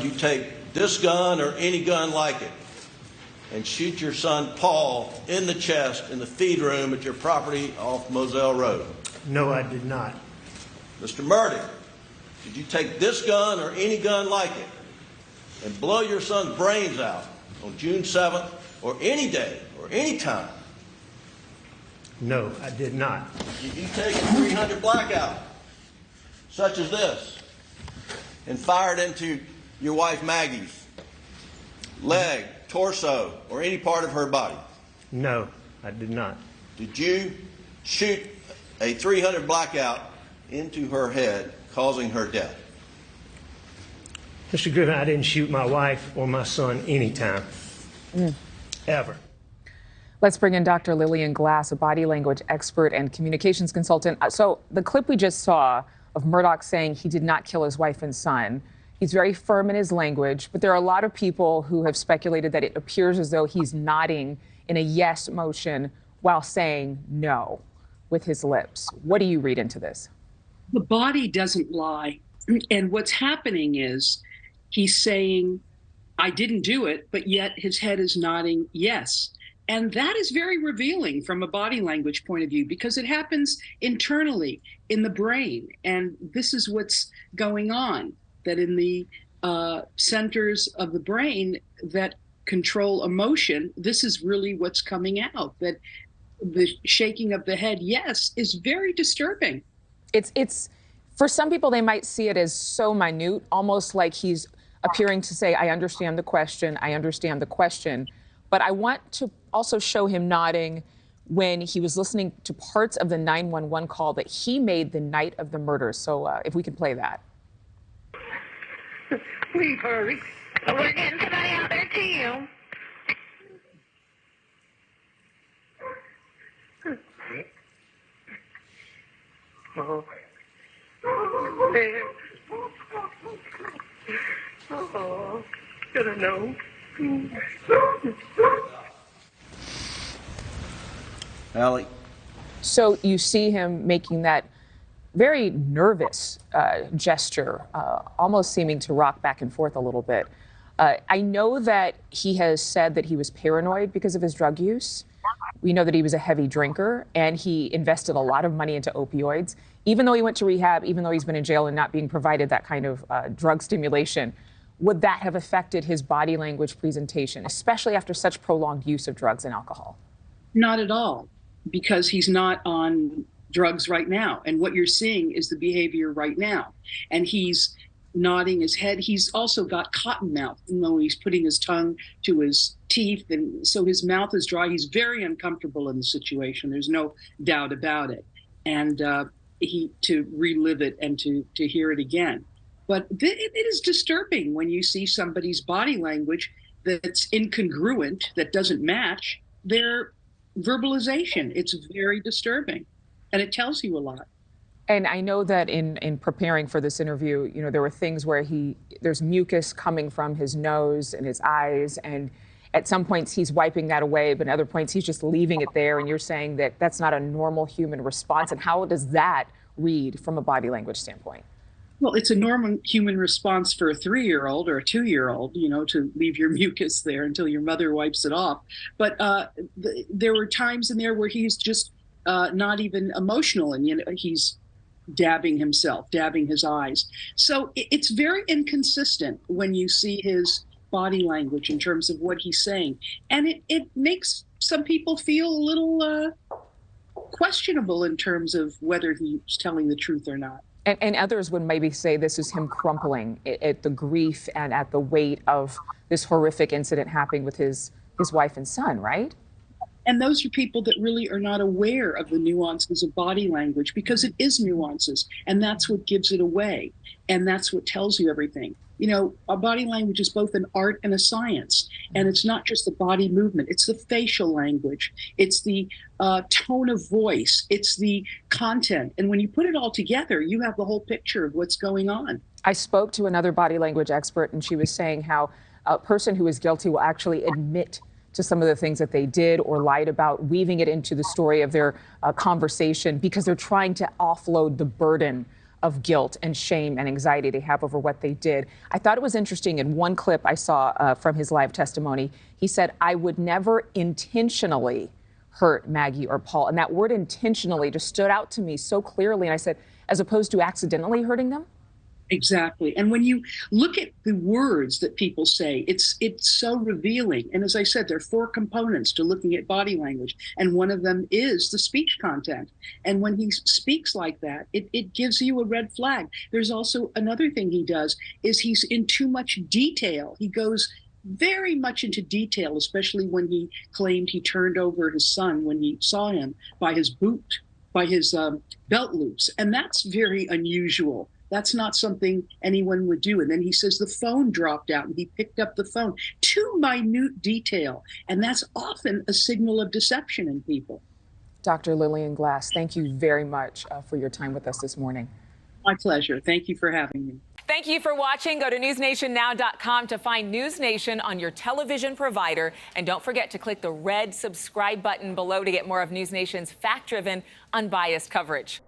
you take this gun or any gun like it and shoot your son Paul in the chest in the feed room at your property off Moselle Road? No, I did not. Mr. Murdaugh, did you take this gun or any gun like it and blow your son's brains out on June 7th or any day or any time? No, I did not. Did you take a 300 blackout, such as this, and fire it into your wife Maggie's leg, torso, or any part of her body? No, I did not. Did you shoot a 300 blackout into her head, causing her death? Mr. Griffin, I didn't shoot my wife or my son anytime. Ever. Let's bring in Dr. Lillian Glass, a body language expert and communications consultant. So the clip we just saw of Murdaugh saying he did not kill his wife and son, he's very firm in his language, but there are a lot of people who have speculated that it appears as though he's nodding in a yes motion while saying no with his lips. What do you read into this? The body doesn't lie. And what's happening is he's saying, I didn't do it, but yet his head is nodding yes. And that is very revealing from a body language point of view, because it happens internally in the brain. And this is what's going on, that in the centers of the brain that control emotion, this is really what's coming out, that the shaking of the head, yes, is very disturbing. It's for some people, they might see it as so minute, almost like he's appearing to say, I understand the question, I understand the question. But I want to also show him nodding when he was listening to parts of the 911 call that he made the night of the murders. So if we could play that. Please hurry. We're getting somebody out there to you. Oh. There. Oh, should have known. Allie? So you see him making that very nervous gesture, almost seeming to rock back and forth a little bit. I know that he has said that he was paranoid because of his drug use. We know that he was a heavy drinker, and he invested a lot of money into opioids. Even though he went to rehab, even though he's been in jail and not being provided that kind of drug stimulation, would that have affected his body language presentation, especially after such prolonged use of drugs and alcohol? Not at all, because he's not on drugs right now. And what you're seeing is the behavior right now. And he's nodding his head. He's also got cotton mouth, even though he's putting his tongue to his teeth. And so his mouth is dry. He's very uncomfortable in the situation. There's no doubt about it. And to relive it and to hear it again. But it is disturbing when you see somebody's body language that's incongruent, that doesn't match their verbalization. It's very disturbing, and it tells you a lot. And I know that in preparing for this interview, you know, there were things where there's mucus coming from his nose and his eyes, and at some points he's wiping that away, but at other points he's just leaving it there, and you're saying that that's not a normal human response. And how does that read from a body language standpoint? Well, it's a normal human response for a 3-year-old or a 2-year-old, you know, to leave your mucus there until your mother wipes it off. But there were times in there where he's just not even emotional, and, you know, he's dabbing himself, dabbing his eyes. So it's very inconsistent when you see his body language in terms of what he's saying. And it makes some people feel a little questionable in terms of whether he's telling the truth or not. And others would maybe say this is him crumpling at the grief and at the weight of this horrific incident happening with his wife and son, right? And those are people that really are not aware of the nuances of body language, because it is nuances, and that's what gives it away. And that's what tells you everything. You know, our body language is both an art and a science. And it's not just the body movement. It's the facial language. It's the tone of voice. It's the content. And when you put it all together, you have the whole picture of what's going on. I spoke to another body language expert, and she was saying how a person who is guilty will actually admit to some of the things that they did or lied about, weaving it into the story of their conversation, because they're trying to offload the burden of guilt and shame and anxiety they have over what they did. I thought it was interesting in one clip I saw from his live testimony, he said, "I would never intentionally hurt Maggie or Paul." And that word intentionally just stood out to me so clearly. And I said, as opposed to accidentally hurting them? Exactly. And when you look at the words that people say, it's so revealing. And as I said, there are 4 components to looking at body language. And one of them is the speech content. And when he speaks like that, it gives you a red flag. There's also another thing he does is he's in too much detail. He goes very much into detail, especially when he claimed he turned over his son when he saw him by his boot, by his belt loops. And that's very unusual. That's not something anyone would do. And then he says the phone dropped out and he picked up the phone. Too minute detail. And that's often a signal of deception in people. Dr. Lillian Glass, thank you very much for your time with us this morning. My pleasure. Thank you for having me. Thank you for watching. Go to newsnationnow.com to find NewsNation on your television provider. And don't forget to click the red subscribe button below to get more of NewsNation's fact-driven, unbiased coverage.